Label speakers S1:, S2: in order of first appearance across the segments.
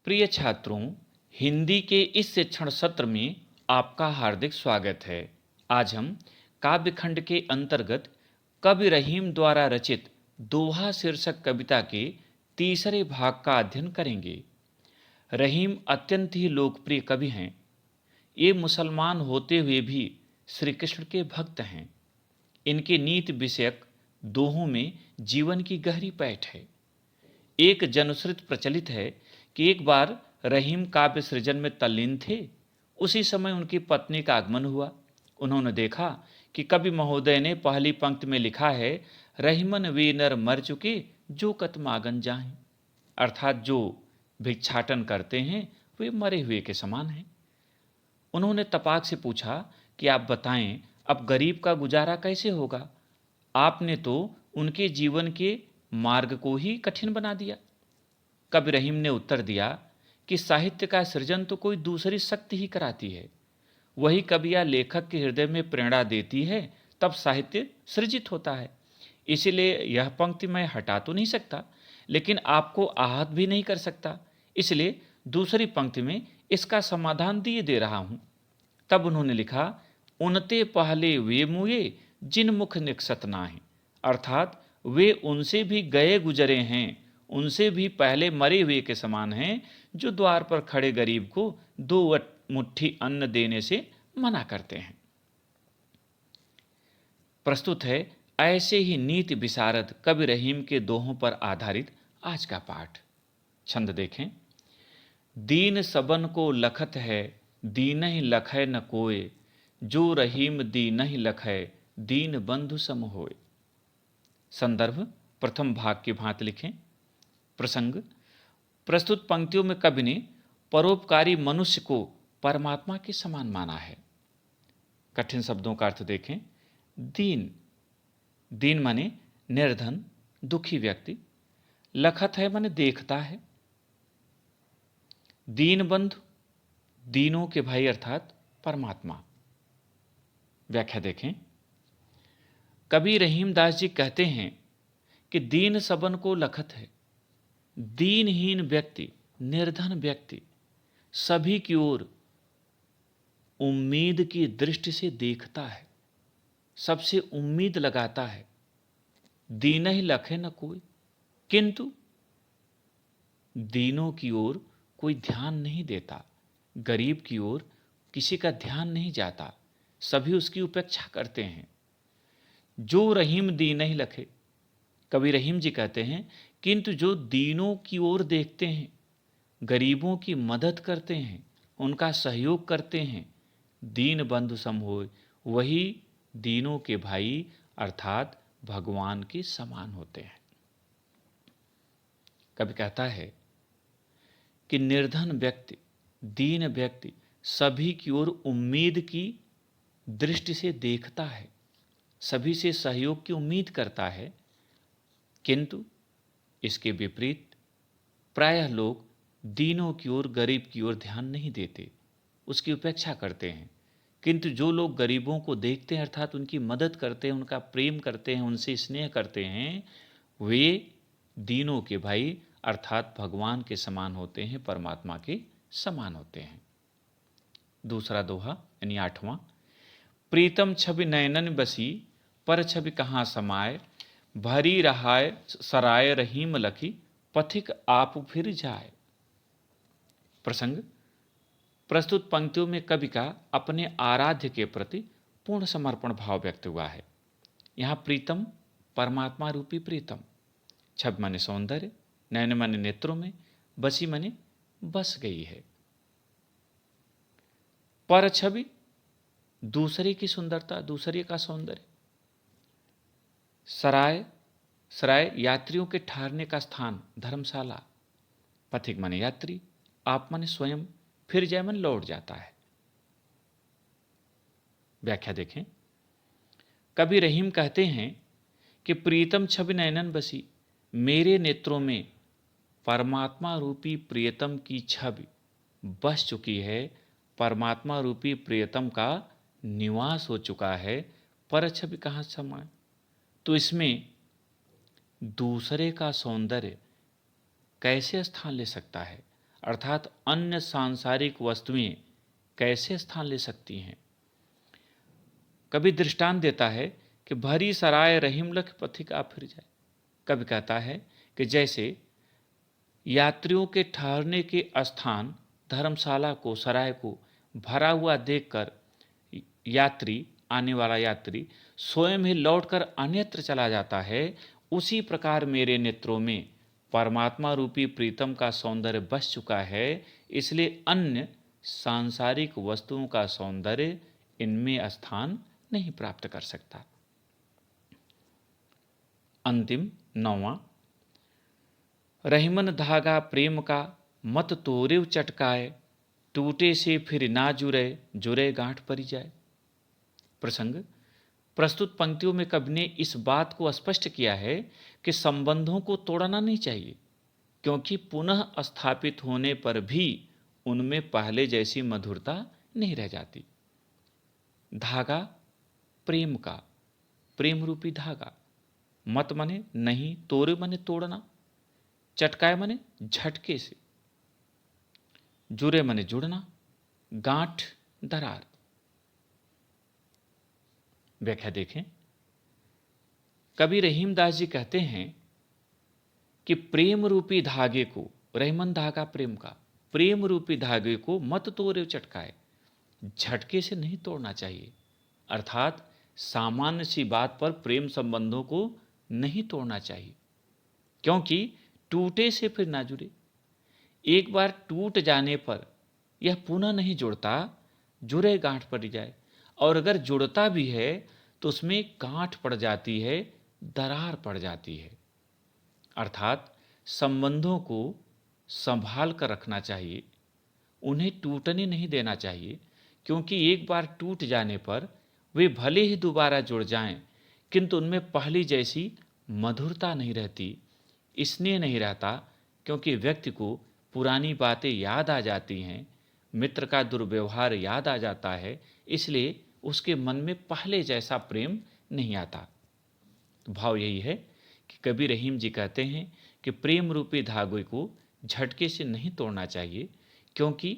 S1: प्रिय छात्रों, हिंदी के इस शिक्षण सत्र में आपका हार्दिक स्वागत है। आज हम काव्यखंड के अंतर्गत कवि रहीम द्वारा रचित दोहा शीर्षक कविता के तीसरे भाग का अध्ययन करेंगे। रहीम अत्यंत ही लोकप्रिय कवि हैं। ये मुसलमान होते हुए भी श्री कृष्ण के भक्त हैं। इनके नीति विषयक दोहों में जीवन की गहरी पैठ है। एक जनश्रुति प्रचलित है कि एक बार रहीम काव्य सृजन में तल्लीन थे। उसी समय उनकी पत्नी का आगमन हुआ। उन्होंने देखा कि कवि महोदय ने पहली पंक्ति में लिखा है, रहीमन वे नर मर चुके जो कत मागन जाएं, अर्थात जो भिक्षाटन करते हैं वे मरे हुए के समान हैं। उन्होंने तपाक से पूछा कि आप बताएं, अब गरीब का गुजारा कैसे होगा? आपने तो उनके जीवन के मार्ग को ही कठिन बना दिया। कवि रहीम ने उत्तर दिया कि साहित्य का सृजन तो कोई दूसरी शक्ति ही कराती है। वही कवि या लेखक के हृदय में प्रेरणा देती है, तब साहित्य सृजित होता है। इसीलिए यह पंक्ति मैं हटा तो नहीं सकता, लेकिन आपको आहत भी नहीं कर सकता। इसलिए दूसरी पंक्ति में इसका समाधान दिए दे रहा हूं। तब उन्होंने लिखा, उनते पहले वे मुए जिन मुख निकसत नाहीं, अर्थात वे उनसे भी गए गुजरे हैं, उनसे भी पहले मरे हुए के समान हैं, जो द्वार पर खड़े गरीब को दो मुट्ठी अन्न देने से मना करते हैं। प्रस्तुत है ऐसे ही नीति विशारद कवि रहीम के दोहों पर आधारित आज का पाठ। छंद देखें। दीन सबन को लखत है, दीनहि लखै न कोय, जो रहीम दीनहि लखै, दीन बंधु सम होय। संदर्भ प्रथम भाग की भांति लिखें। प्रसंग, प्रस्तुत पंक्तियों में कवि ने परोपकारी मनुष्य को परमात्मा के समान माना है। कठिन शब्दों का अर्थ देखें। दीन, दीन माने निर्धन दुखी व्यक्ति। लखत है माने देखता है। दीन बंधु, दीनों के भाई अर्थात परमात्मा। व्याख्या देखें। कवि रहीम दास जी कहते हैं कि दीन सबन को लखत है। दीनहीन व्यक्ति, निर्धन व्यक्ति सभी की ओर उम्मीद की दृष्टि से देखता है, सबसे उम्मीद लगाता है। दीन ही लखे न कोई, किंतु दीनों की ओर कोई ध्यान नहीं देता। गरीब की ओर किसी का ध्यान नहीं जाता, सभी उसकी उपेक्षा करते हैं। जो रहीम दीन ही लखे, कवि रहीम जी कहते हैं, किंतु जो दीनों की ओर देखते हैं, गरीबों की मदद करते हैं, उनका सहयोग करते हैं, दीन बंधु सम होय, वही दीनों के भाई अर्थात भगवान के समान होते हैं। कवि कहता है कि निर्धन व्यक्ति, दीन व्यक्ति सभी की ओर उम्मीद की दृष्टि से देखता है, सभी से सहयोग की उम्मीद करता है, किंतु इसके विपरीत प्रायः लोग दीनों की ओर, गरीब की ओर ध्यान नहीं देते, उसकी उपेक्षा करते हैं। किंतु जो लोग गरीबों को देखते हैं अर्थात उनकी मदद करते हैं, उनका प्रेम करते हैं, उनसे स्नेह करते हैं, वे दीनों के भाई अर्थात भगवान के समान होते हैं, परमात्मा के समान होते हैं। दूसरा दोहा यानी 8वां। प्रीतम छवि नयनन बसी, पर छवि कहाँ समाये, भरी रहाय सराय रहीम लखी, पथिक आप फिर जाए। प्रसंग, प्रस्तुत पंक्तियों में कवि का अपने आराध्य के प्रति पूर्ण समर्पण भाव व्यक्त हुआ है। यहाँ प्रीतम परमात्मा रूपी प्रीतम, छवि माने सौंदर्य, नयन माने नेत्रों में, बसी माने बस गई है। पर छवि दूसरे की सुंदरता, दूसरे का सौंदर्य। सराय, सराय यात्रियों के ठहरने का स्थान, धर्मशाला। पथिक माने यात्री, आप माने स्वयं, फिर जय मन लौट जाता है। व्याख्या देखें। कवि रहीम कहते हैं कि प्रीतम छवि नयनन बसी, मेरे नेत्रों में परमात्मा रूपी प्रियतम की छवि बस चुकी है, परमात्मा रूपी प्रियतम का निवास हो चुका है। पर छवि कहाँ समाये, तो इसमें दूसरे का सौंदर्य कैसे स्थान ले सकता है, अर्थात अन्य सांसारिक वस्तुएं कैसे स्थान ले सकती हैं। कभी दृष्टांत देता है कि भरी सराय रहीम लख पथिका फिर जाए। कभी कहता है कि जैसे यात्रियों के ठहरने के स्थान धर्मशाला को, सराय को भरा हुआ देखकर यात्री, आने वाला यात्री स्वयं ही लौटकर अन्यत्र चला जाता है, उसी प्रकार मेरे नेत्रों में परमात्मा रूपी प्रीतम का सौंदर्य बस चुका है, इसलिए अन्य सांसारिक वस्तुओं का सौंदर्य इनमें स्थान नहीं प्राप्त कर सकता। अंतिम 9वां, रहीमन धागा प्रेम का मत तोरेव चटकाए, टूटे से फिर ना जुरे, जुरे गांठ परी जाए। प्रसंग, प्रस्तुत पंक्तियों में कवि ने इस बात को स्पष्ट किया है कि संबंधों को तोड़ना नहीं चाहिए, क्योंकि पुनः स्थापित होने पर भी उनमें पहले जैसी मधुरता नहीं रह जाती। धागा प्रेम का, प्रेम रूपी धागा, मत माने नहीं, तोरे माने तोड़ना, चटकाए माने झटके से, जुरे माने जुड़ना, गांठ दरार। व्याख्या देखें। कवि रहीमदास जी कहते हैं कि प्रेम रूपी धागे को, रहीमन धागा प्रेम का, प्रेम रूपी धागे को मत तोड़े चटकाए, झटके से नहीं तोड़ना चाहिए। अर्थात सामान्य सी बात पर प्रेम संबंधों को नहीं तोड़ना चाहिए, क्योंकि टूटे से फिर ना जुड़े। एक बार टूट जाने पर यह पुनः नहीं जुड़ता, जुड़े गांठ पड़ जाए, और अगर जुड़ता भी है तो उसमें गांठ पड़ जाती है, दरार पड़ जाती है। अर्थात संबंधों को संभाल कर रखना चाहिए, उन्हें टूटने नहीं देना चाहिए, क्योंकि एक बार टूट जाने पर वे भले ही दोबारा जुड़ जाएं, किंतु उनमें पहली जैसी मधुरता नहीं रहती, स्नेह नहीं रहता, क्योंकि व्यक्ति को पुरानी बातें याद आ जाती हैं, मित्र का दुर्व्यवहार याद आ जाता है, इसलिए उसके मन में पहले जैसा प्रेम नहीं आता। तो भाव यही है कि कवि रहीम जी कहते हैं कि प्रेम रूपी धागे को झटके से नहीं तोड़ना चाहिए, क्योंकि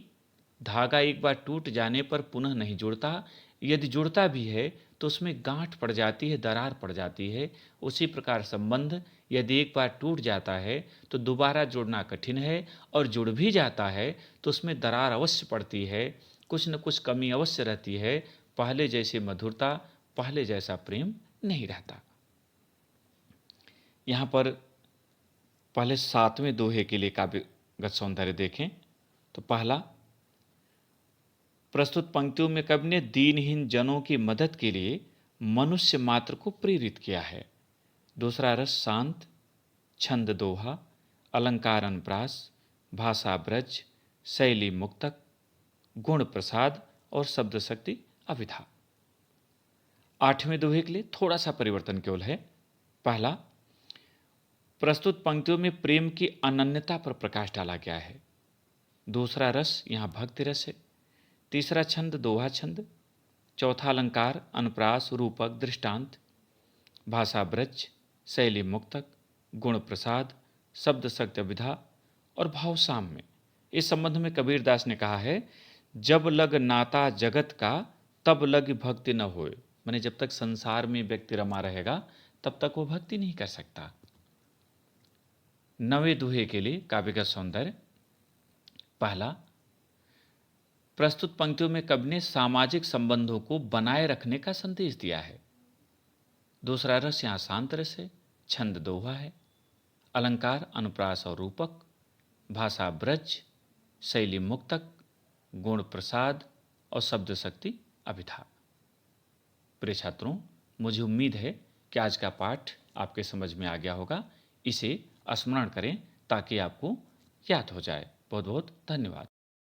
S1: धागा एक बार टूट जाने पर पुनः नहीं जुड़ता, यदि जुड़ता भी है तो उसमें गांठ पड़ जाती है, दरार पड़ जाती है। उसी प्रकार संबंध यदि एक बार टूट जाता है तो दोबारा जुड़ना कठिन है, और जुड़ भी जाता है तो उसमें दरार अवश्य पड़ती है, कुछ न कुछ कमी अवश्य रहती है, पहले जैसी मधुरता, पहले जैसा प्रेम नहीं रहता। यहाँ पर पहले 7वें दोहे के लिए काव्यगत सौंदर्य देखें तो पहला, प्रस्तुत पंक्तियों में कवि ने दीनहीन जनों की मदद के लिए मनुष्य मात्र को प्रेरित किया है। दूसरा रस शांत, छंद दोहा, अलंकार अनप्रास, भाषा ब्रज, शैली मुक्तक, गुण प्रसाद और शब्द शक्ति अभिधा। 8वें दोहे के लिए थोड़ा सा परिवर्तन केवल है। पहला, प्रस्तुत पंक्तियों में प्रेम की अनन्यता पर प्रकाश डाला गया है। दूसरा रस यहाँ भक्ति रस है। तीसरा छंद दोहा छंद। चौथा अलंकार अनप्रास, रूपक, दृष्टांत, भाषा ब्रज, शैली मुक्तक, गुण प्रसाद, शब्द शक्ति विधा और भाव साम्य। इस संबंध में कबीरदास ने कहा है, जब लग नाता जगत का तब लग भक्ति न होए। माने जब तक संसार में व्यक्ति रमा रहेगा तब तक वो भक्ति नहीं कर सकता। 9वें दोहे के लिए काव्यगत सौंदर्य। पहला, प्रस्तुत पंक्तियों में कवि ने सामाजिक संबंधों को बनाए रखने का संदेश दिया है। दूसरा रस यहाँ शांत रस है, छंद दोहा है, अलंकार अनुप्रास और रूपक, भाषा ब्रज, शैली मुक्तक, गुण प्रसाद और शब्द शक्ति अभिधा। प्रिय छात्रों, मुझे उम्मीद है कि आज का पाठ आपके समझ में आ गया होगा। इसे स्मरण करें ताकि आपको याद हो जाए। बहुत बहुत धन्यवाद।